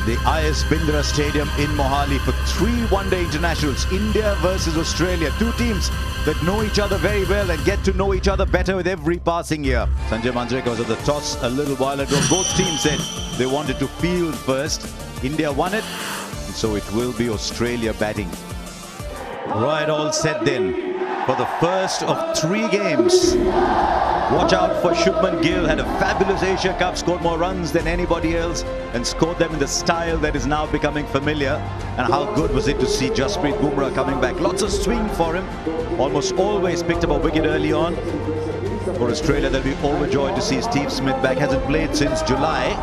the IS Bindra Stadium in Mohali for 3 one-day internationals. India versus Australia. Two teams that know each other very well and get to know each other better with every passing year. Sanjay Manjrekar was at the toss a little while ago. Both teams said they wanted to field first. India won it, and so it will be Australia batting. Right, all set then for the first of 3 games. Watch out for Shubman Gill. Had a fabulous Asia Cup, scored more runs than anybody else and scored them in the style that is now becoming familiar. And how good was it to see Jasprit Bumrah coming back. Lots of swing for him. Almost always picked up a wicket early on. For Australia, they'll be overjoyed to see Steve Smith back. Hasn't played since July.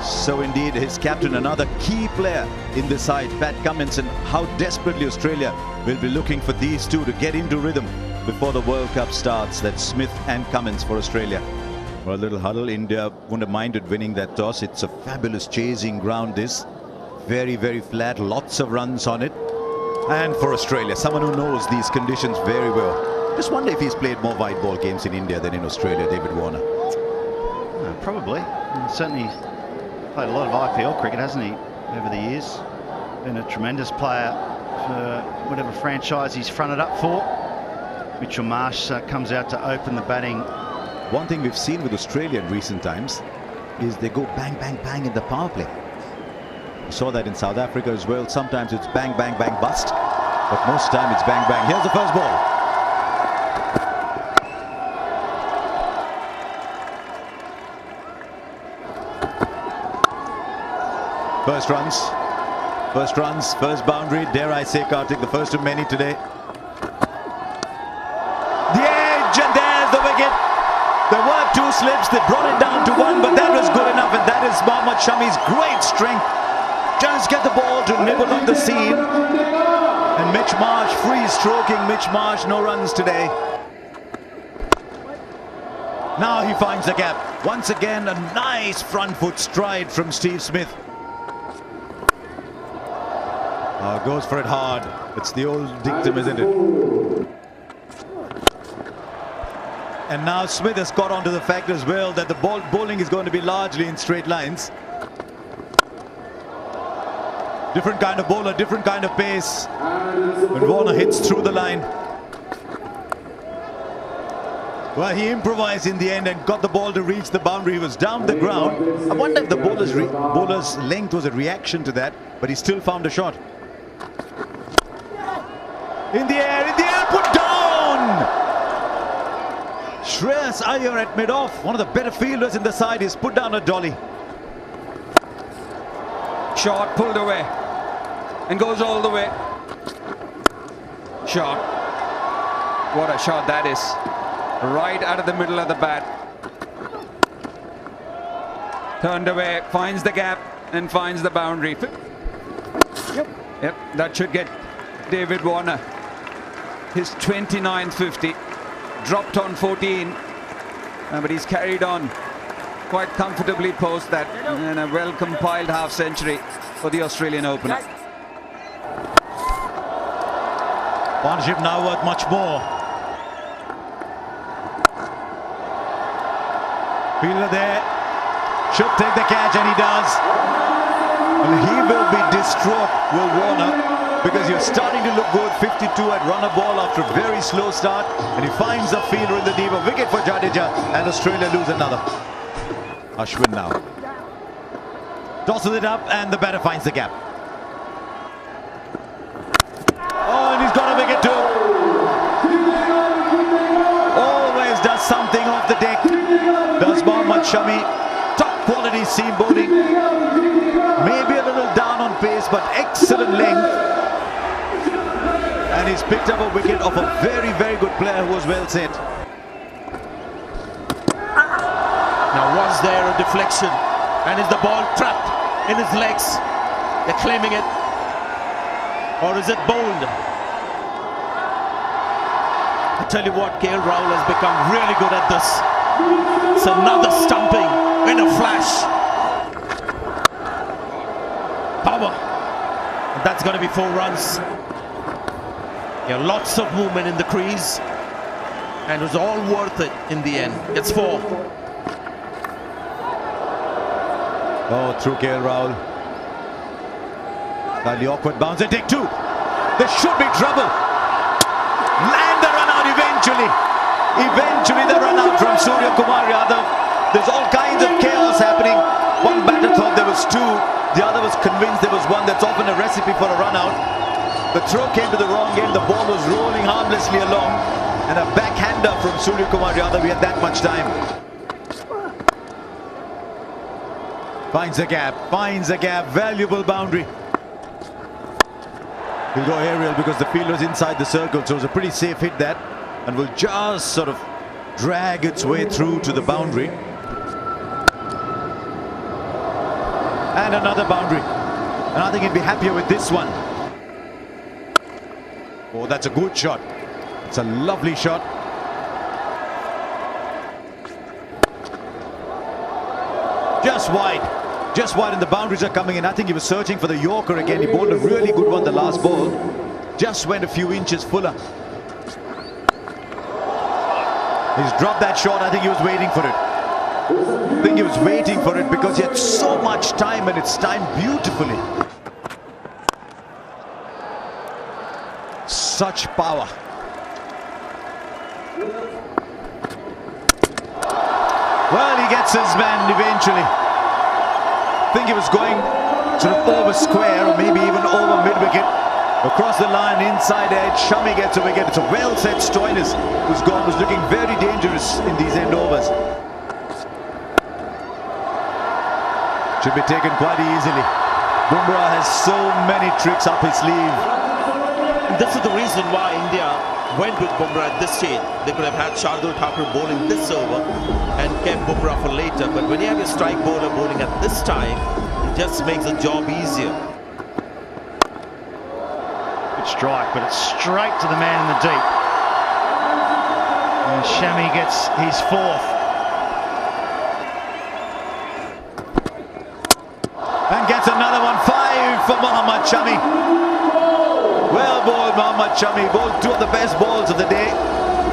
So indeed, his captain, another key player in the side, Pat Cummins, and how desperately Australia will be looking for these two to get into rhythm before the World Cup starts. That's Smith and Cummins for Australia. For a little huddle, India wouldn't have minded winning that toss. It's a fabulous chasing ground, this. Very, very flat, lots of runs on it. And for Australia, someone who knows these conditions very well. Just wonder if he's played more white ball games in India than in Australia, David Warner. Probably. Certainly played a lot of IPL cricket, hasn't he, over the years? Been a tremendous player for whatever franchise he's fronted up for. Mitchell Marsh comes out to open the batting. One thing we've seen with Australia in recent times is they go bang, bang, bang in the power play. We saw that in South Africa as well. Sometimes it's bang, bang, bang, bust. But most of the time it's bang, bang. Here's the first ball. First runs, first boundary. Dare I say, Karthik, the first of many today. The edge, and there's the wicket. There were 2 slips. They brought it down to 1, but that was good enough, and that is Mohammad Shami's great strength. Just get the ball to nibble on the seam. And Mitch Marsh, free stroking Mitch Marsh, no runs today. Now he finds the gap. Once again, a nice front foot stride from Steve Smith. Goes for it hard. It's the old dictum, isn't it? And now Smith has caught on to the fact as well that the bowling is going to be largely in straight lines. Different kind of bowler, different kind of pace. When Warner hits through the line. Well, he improvised in the end and got the ball to reach the boundary. He was down the ground. I wonder if the bowler's length was a reaction to that, but he still found a shot. In the air, put down! Shreyas Iyer at mid-off, one of the better fielders in the side, is put down a dolly. Shot pulled away and goes all the way. Shot. What a shot that is. Right out of the middle of the bat. Turned away, finds the gap and finds the boundary. Yep, that should get David Warner his 29th 50. Dropped on 14, but he's carried on quite comfortably post that, and a well-compiled half-century for the Australian opener. Partnership now worth much more. Fielder there, should take the catch, and he does. And he will be distraught, Will Warner, because you're starting to look good. 52 at runner ball after a very slow start, and he finds a fielder in the deep. A wicket for Jadeja, and Australia lose another. Ashwin now tosses it up, and the batter finds the gap. Oh, and he's got a wicket too. Always does something off the deck, does Mohammad Shami. Top quality seam bowling. Maybe a little down on pace, but excellent length. And he's picked up a wicket of a very, very good player who was well set. Now, was there a deflection? And is the ball trapped in his legs? They're claiming it. Or is it bowled? I tell you what, KL Rahul has become really good at this. It's another stumping in a flash. Power. And that's going to be 4 runs. Yeah, lots of movement in the crease. And it was all worth it in the end. It's 4. Oh, through KL Rahul. Slightly awkward bounce. They take two. There should be trouble. And the run out eventually. Eventually the run out from Surya Kumar Yadav. There's all kinds of chaos happening. One batter thought there was two. The other was convinced there was one. That's often a recipe for a run out. The throw came to the wrong end. The ball was rolling harmlessly along. And a backhander from Surya Kumar Yadav. We had that much time. Finds a gap. Finds a gap. Valuable boundary. He'll go aerial because the field was inside the circle, so it was a pretty safe hit that, and will just sort of drag its way through to the boundary. And another boundary. And I think he'd be happier with this one. Oh, that's a good shot. It's a lovely shot. Just wide. Just wide, and the boundaries are coming in. I think he was searching for the Yorker again. He bowled a really good one the last ball. Just went a few inches fuller. He's dropped that shot. I think he was waiting for it. I think he was waiting for it because he had so much time, and it's timed beautifully. Such power. Well, he gets his man eventually. I think he was going sort of over square, or maybe even over mid-wicket. Across the line, inside edge, Shami gets a wicket. It's a well-set Stoinis who's gone, was looking very dangerous in these end overs. Should be taken quite easily. Bumrah has so many tricks up his sleeve. And this is the reason why India went with Bumrah at this stage. They could have had Shardul Thakur bowling this over and kept Bumrah for later. But when you have a strike bowler bowling at this time, it just makes the job easier. Good strike, but it's straight to the man in the deep. And Shami gets his fourth. And gets another one. 5 for Mohammad Shami. Well bowled, Mohammad Shami. Bowled two of the best balls of the day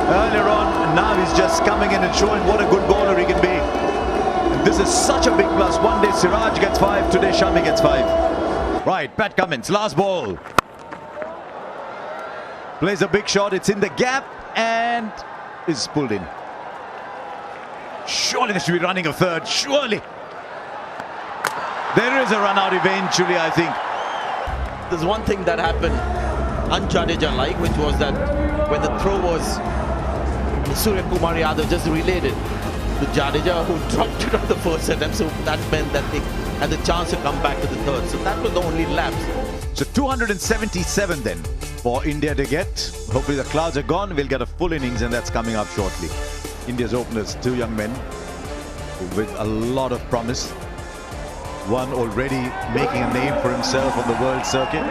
earlier on, and now he's just coming in and showing what a good bowler he can be. And this is such a big plus. One day Siraj gets 5, today Shami gets 5. Right, Pat Cummins, last ball. Plays a big shot, it's in the gap and is pulled in. Surely they should be running a third, surely. There is a run out eventually, I think. There's one thing that happened un-Jadeja-like, which was that when the throw was Surya Kumar Yadav just relayed it to Jadeja, who dropped it on the first attempt, so that meant that they had the chance to come back to the third. So that was the only lapse. So 277 then for India to get. Hopefully the clouds are gone. We'll get a full innings, and that's coming up shortly. India's openers, 2 young men with a lot of promise. One already making a name for himself on the world circuit.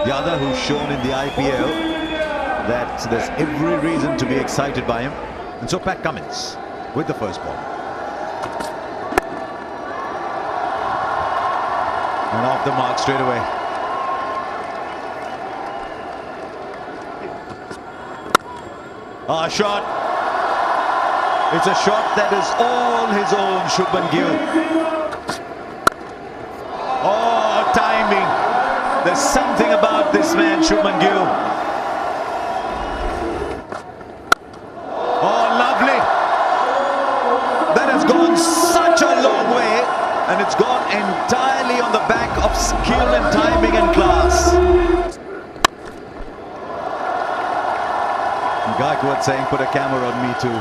The other who's shown in the IPL that there's every reason to be excited by him. And so Pat Cummins with the first ball. And off the mark straight away. A shot. It's a shot that is all his own, Shubman Gill. Oh, timing. There's something about this man, Shubman Gill. Oh, lovely. That has gone such a long way, and it's gone entirely on the back of skill and timing and class. Gaikwad saying, put a camera on me too.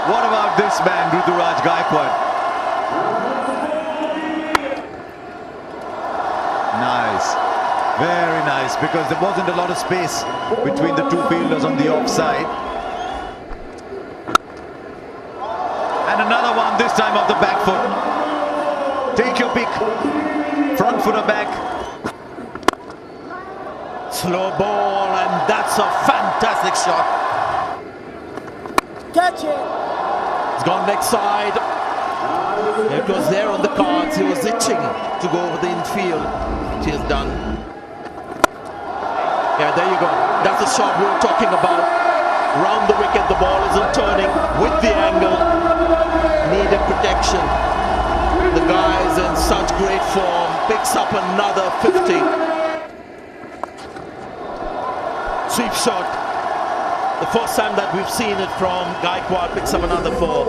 What about this man, Ruturaj Gaikwad? Nice, very nice, because there wasn't a lot of space between the two fielders on the offside. And another one, this time off the back foot. Take your pick. Front footer back. Slow ball, and that's a fantastic shot. Catch it. It's gone leg side. It was there on the cards. He was itching to go over the infield. He has done. Yeah, there you go. That's the shot we were talking about. round the wicket. The ball isn't turning with the angle. Needed protection. The guy's in such great form. Picks up another 50. Sweep shot. The first time that we've seen it from Gaikwad. Picks up another 4.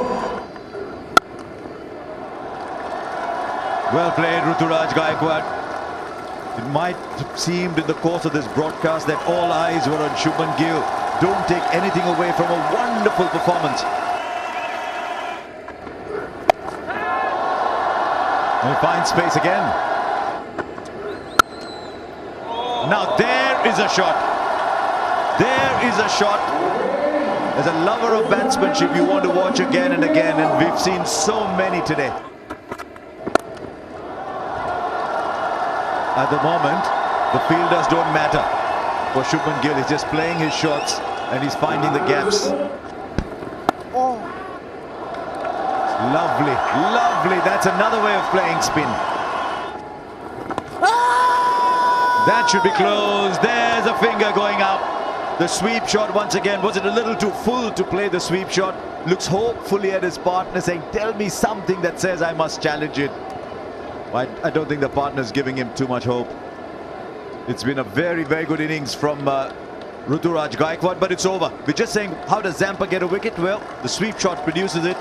Well played, Ruturaj Gaikwad. It might have seemed in the course of this broadcast that all eyes were on Shubman Gill. Don't take anything away from a wonderful performance. And he finds space again. Now there is a shot. There is a shot. As a lover of batsmanship, you want to watch again and again, and we've seen so many today. At the moment, the fielders don't matter for Shubman Gill. He's just playing his shots and he's finding the gaps. Lovely, lovely. That's another way of playing spin. That should be close. There's a finger going up. The sweep shot once again. Was it a little too full to play the sweep shot? Looks hopefully at his partner saying, tell me something that says I must challenge it. I don't think the partner's giving him too much hope. It's been a very, very good innings from Ruturaj Gaikwad, but it's over. We're just saying, how does Zampa get a wicket? Well, the sweep shot produces it.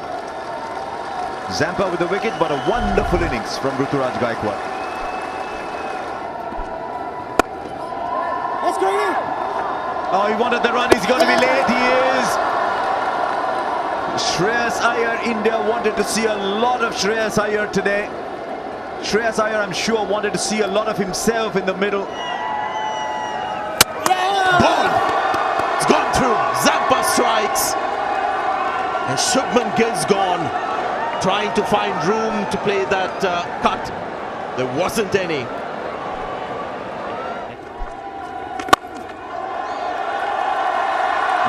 Zampa with a wicket, but a wonderful innings from Ruturaj Gaikwad. Let's go in. Oh, he wanted the run. He's going to be late. He is. Shreyas Iyer, India wanted to see a lot of Shreyas Iyer today. Shreyas Iyer, I'm sure, wanted to see a lot of himself in the middle. Ball! It's gone through. Zampa strikes. And Shubman Gill's gone. Trying to find room to play that cut. There wasn't any.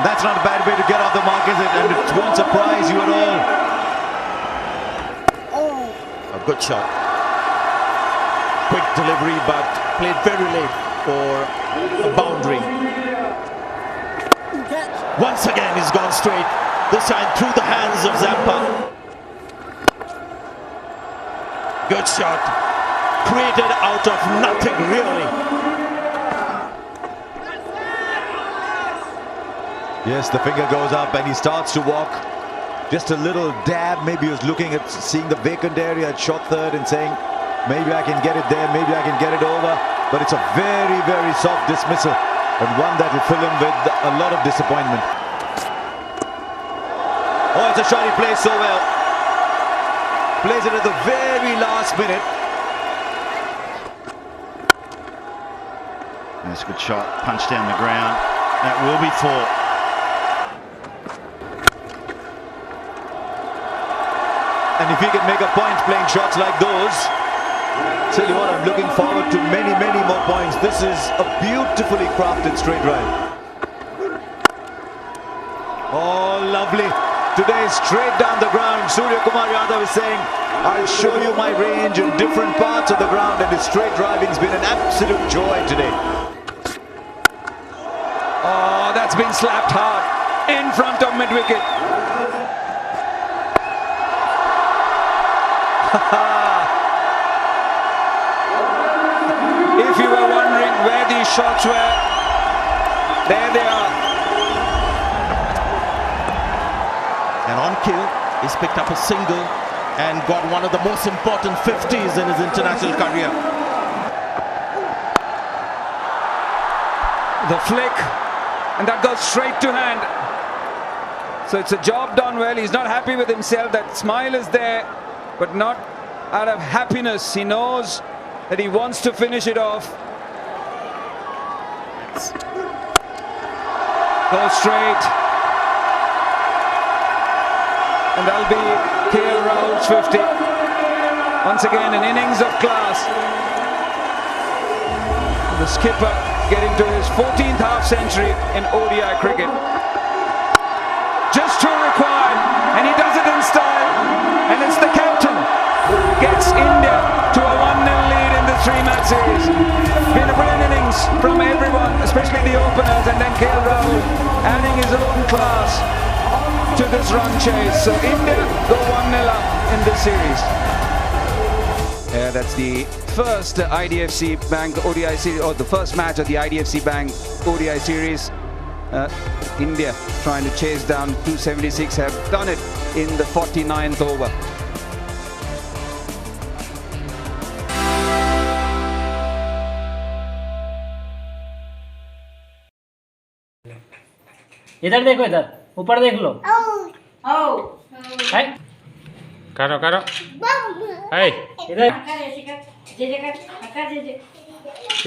That's not a bad way to get off the mark, is it? And it won't surprise you at all. A good shot. Quick delivery, but played very late for a boundary. Once again, he's gone straight. This time through the hands of Zampa. Good shot. Created out of nothing, really. Yes, the finger goes up and he starts to walk. Just a little dab. Maybe he was looking at seeing the vacant area at shot third and saying, maybe I can get it there, maybe I can get it over. But it's a very, very soft dismissal, and one that will fill him with a lot of disappointment. Oh, it's a shot he plays so well. Plays it at the very last minute. That's a good shot. Punch down the ground. That will be 4. And if he can make a point playing shots like those, tell you what, I'm looking forward to many, many more points. This is a beautifully crafted straight drive. Oh, lovely. Today, straight down the ground. Surya Kumar Yadav is saying, I'll show you my range in different parts of the ground, and his straight driving's been an absolute joy today. Oh, that's been slapped hard in front of mid-wicket. If you were wondering where these shots were, there they are. And on kill, he's picked up a single and got one of the most important 50s in his international career. The flick, and that goes straight to hand. So it's a job done well. He's not happy with himself. That smile is there, but not out of happiness. He knows that he wants to finish it off. Go straight. And that'll be KL Rahul's 50. Once again, an innings of class. The skipper getting to his 14th half century in ODI cricket. Just 2 required, and he does it in style. And it's the captain who gets India to a 1-0 lead in the 3-match series. Been a brilliant innings. performance from everyone, especially the openers, and then KL Rahul adding his own class to this run chase. So India go 1-0 up in this series. Yeah, that's the first IDFC Bank ODI series, or the first match of the IDFC Bank ODI series. India trying to chase down 276, have done it in the 49th over. इधर देखो, इधर ऊपर देख लो। है करो करो है इधर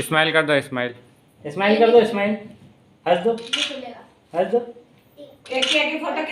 स्माइल कर दो, स्माइल स्माइल कर दो, स्माइल हंस दो, हंस दो। एक फोटो